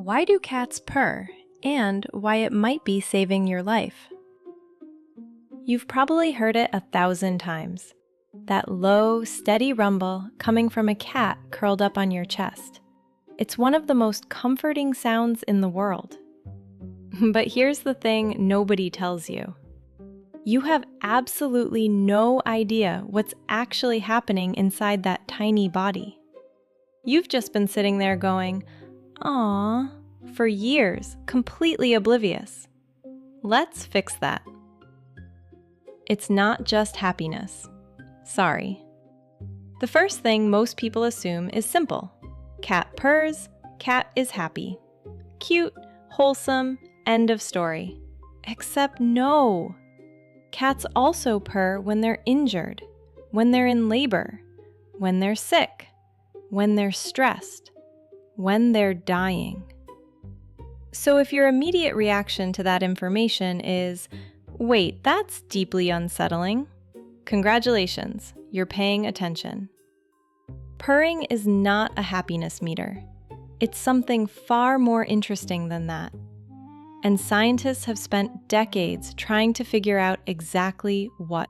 Why do cats purr, and why it might be saving your life? You've probably heard it 1,000 times. That low, steady rumble coming from a cat curled up on your chest. It's one of the most comforting sounds in the world. But here's the thing nobody tells you. You have absolutely no idea what's actually happening inside that tiny body. You've just been sitting there going, "Aww," for years, completely oblivious. Let's fix that. It's not just happiness. Sorry. The first thing most people assume is simple. Cat purrs, cat is happy. Cute, wholesome, end of story. Except no. Cats also purr when they're injured, when they're in labor, when they're sick, when they're stressed, when they're dying. So if your immediate reaction to that information is, "Wait, that's deeply unsettling," congratulations, you're paying attention. Purring is not a happiness meter. It's something far more interesting than that. And scientists have spent decades trying to figure out exactly what.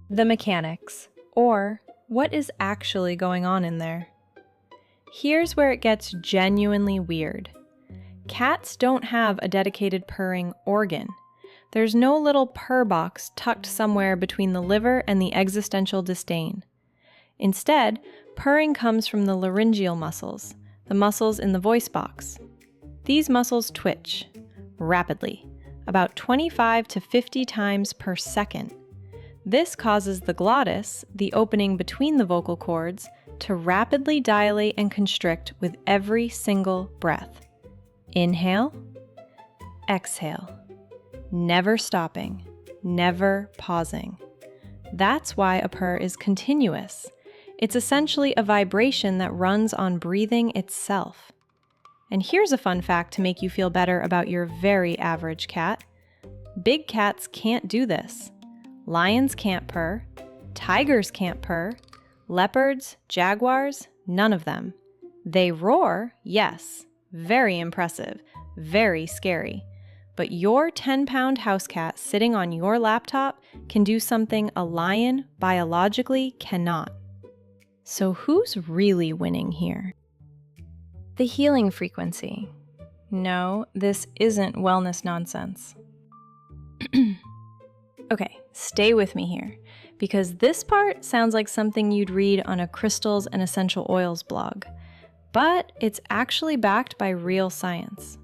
The mechanics, or what is actually going on in there. Here's where it gets genuinely weird. Cats don't have a dedicated purring organ. There's no little purr box tucked somewhere between the liver and the existential disdain. Instead, purring comes from the laryngeal muscles, the muscles in the voice box. These muscles twitch rapidly, about 25 to 50 times per second. This causes the glottis, the opening between the vocal cords, to rapidly dilate and constrict with every single breath. Inhale, exhale, never stopping, never pausing. That's why a purr is continuous. It's essentially a vibration that runs on breathing itself. And here's a fun fact to make you feel better about your very average cat. Big cats can't do this. Lions can't purr. Tigers can't purr. Leopards, jaguars, none of them. They roar, yes. Very impressive, very scary. But your 10-pound house cat sitting on your laptop can do something a lion biologically cannot. So who's really winning here? The healing frequency. No, this isn't wellness nonsense. Okay, stay with me here, because this part sounds like something you'd read on a crystals and essential oils blog, but it's actually backed by real science.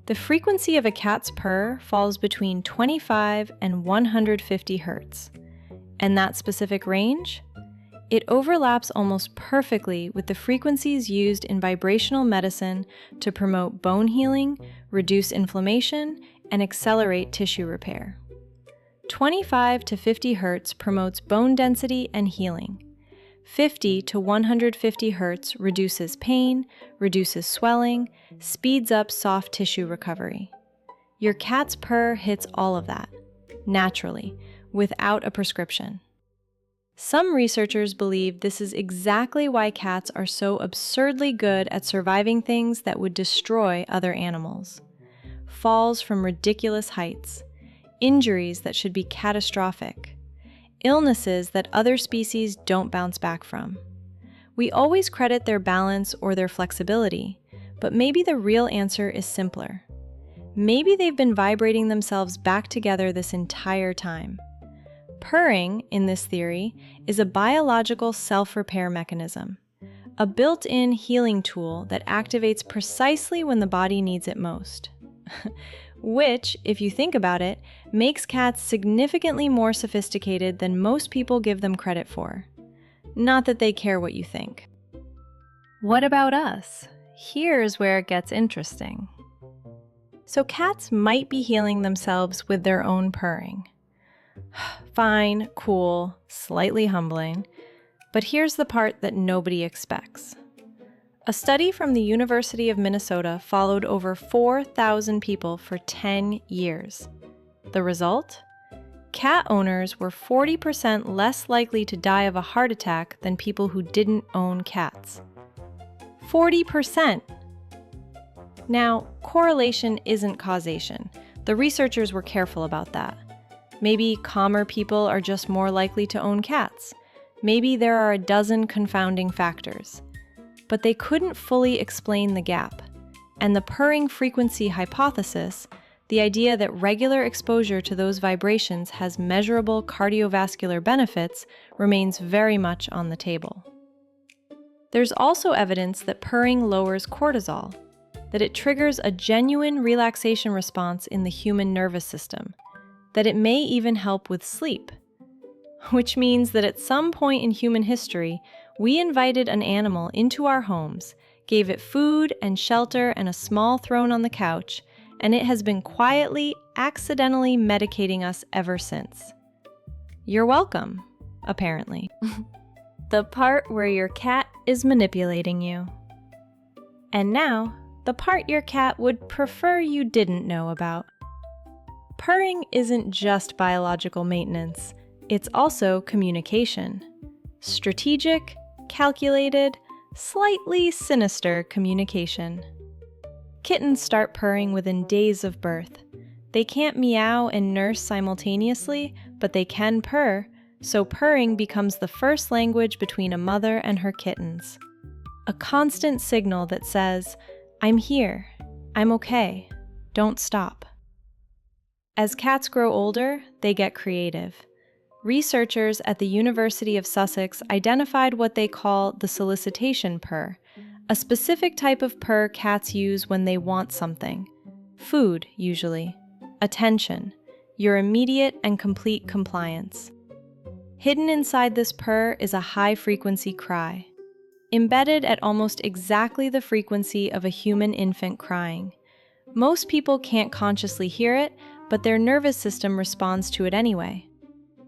The frequency of a cat's purr falls between 25 and 150 hertz, and that specific range? It overlaps almost perfectly with the frequencies used in vibrational medicine to promote bone healing, reduce inflammation, and accelerate tissue repair. 25 to 50 hertz promotes bone density and healing. 50 to 150 hertz reduces pain, reduces swelling, speeds up soft tissue recovery. Your cat's purr hits all of that, naturally, without a prescription. Some researchers believe this is exactly why cats are so absurdly good at surviving things that would destroy other animals. Falls from ridiculous heights, injuries that should be catastrophic, illnesses that other species don't bounce back from. We always credit their balance or their flexibility, but maybe the real answer is simpler. Maybe they've been vibrating themselves back together this entire time. Purring, in this theory, is a biological self-repair mechanism, a built-in healing tool that activates precisely when the body needs it most. Which, if you think about it, makes cats significantly more sophisticated than most people give them credit for. Not that they care what you think. What about us? Here's where it gets interesting. So cats might be healing themselves with their own purring. Fine, cool, slightly humbling, but here's the part that nobody expects. A study from the University of Minnesota followed over 4,000 people for 10 years. The result? Cat owners were 40% less likely to die of a heart attack than people who didn't own cats. 40%! Now, correlation isn't causation. The researchers were careful about that. Maybe calmer people are just more likely to own cats. Maybe there are a dozen confounding factors. But they couldn't fully explain the gap. And the purring frequency hypothesis, the idea that regular exposure to those vibrations has measurable cardiovascular benefits, remains very much on the table. There's also evidence that purring lowers cortisol, that it triggers a genuine relaxation response in the human nervous system, that it may even help with sleep. Which means that at some point in human history, we invited an animal into our homes, gave it food and shelter and a small throne on the couch, and it has been quietly, accidentally medicating us ever since. You're welcome, apparently. The part where your cat is manipulating you. And now, the part your cat would prefer you didn't know about. Purring isn't just biological maintenance, it's also communication. Strategic, calculated, slightly sinister communication. Kittens start purring within days of birth. They can't meow and nurse simultaneously, but they can purr, so purring becomes the first language between a mother and her kittens. A constant signal that says, "I'm here, I'm okay, don't stop." As cats grow older, they get creative. Researchers at the University of Sussex identified what they call the solicitation purr, a specific type of purr cats use when they want something. Food, usually. Attention. Your immediate and complete compliance. Hidden inside this purr is a high-frequency cry, embedded at almost exactly the frequency of a human infant crying. Most people can't consciously hear it, but their nervous system responds to it anyway.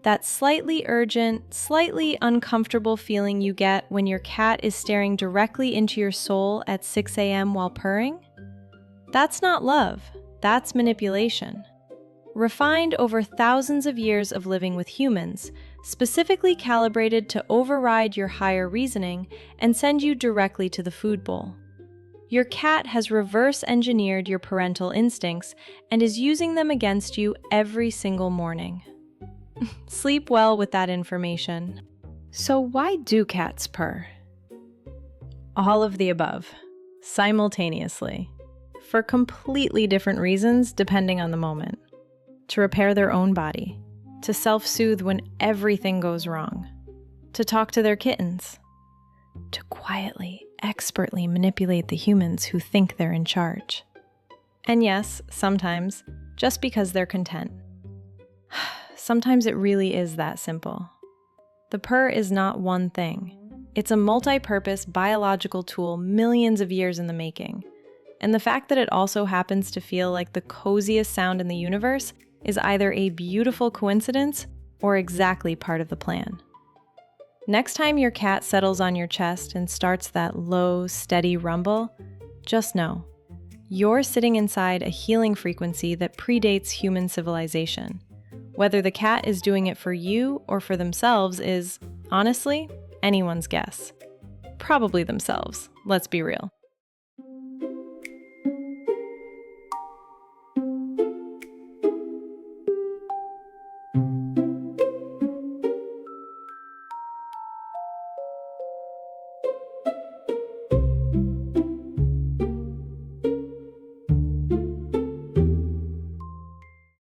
That slightly urgent, slightly uncomfortable feeling you get when your cat is staring directly into your soul at 6 a.m. while purring? That's not love, that's manipulation. Refined over thousands of years of living with humans, specifically calibrated to override your higher reasoning and send you directly to the food bowl. Your cat has reverse-engineered your parental instincts and is using them against you every single morning. Sleep well with that information. So why do cats purr? All of the above, simultaneously, for completely different reasons depending on the moment. To repair their own body, to self-soothe when everything goes wrong, to talk to their kittens, to quietly, expertly manipulate the humans who think they're in charge. And yes, sometimes, just because they're content. Sometimes it really is that simple. The purr is not one thing. It's a multi-purpose biological tool millions of years in the making. And the fact that it also happens to feel like the coziest sound in the universe is either a beautiful coincidence or exactly part of the plan. Next time your cat settles on your chest and starts that low, steady rumble, just know, you're sitting inside a healing frequency that predates human civilization. Whether the cat is doing it for you or for themselves is, honestly, anyone's guess. Probably themselves, let's be real.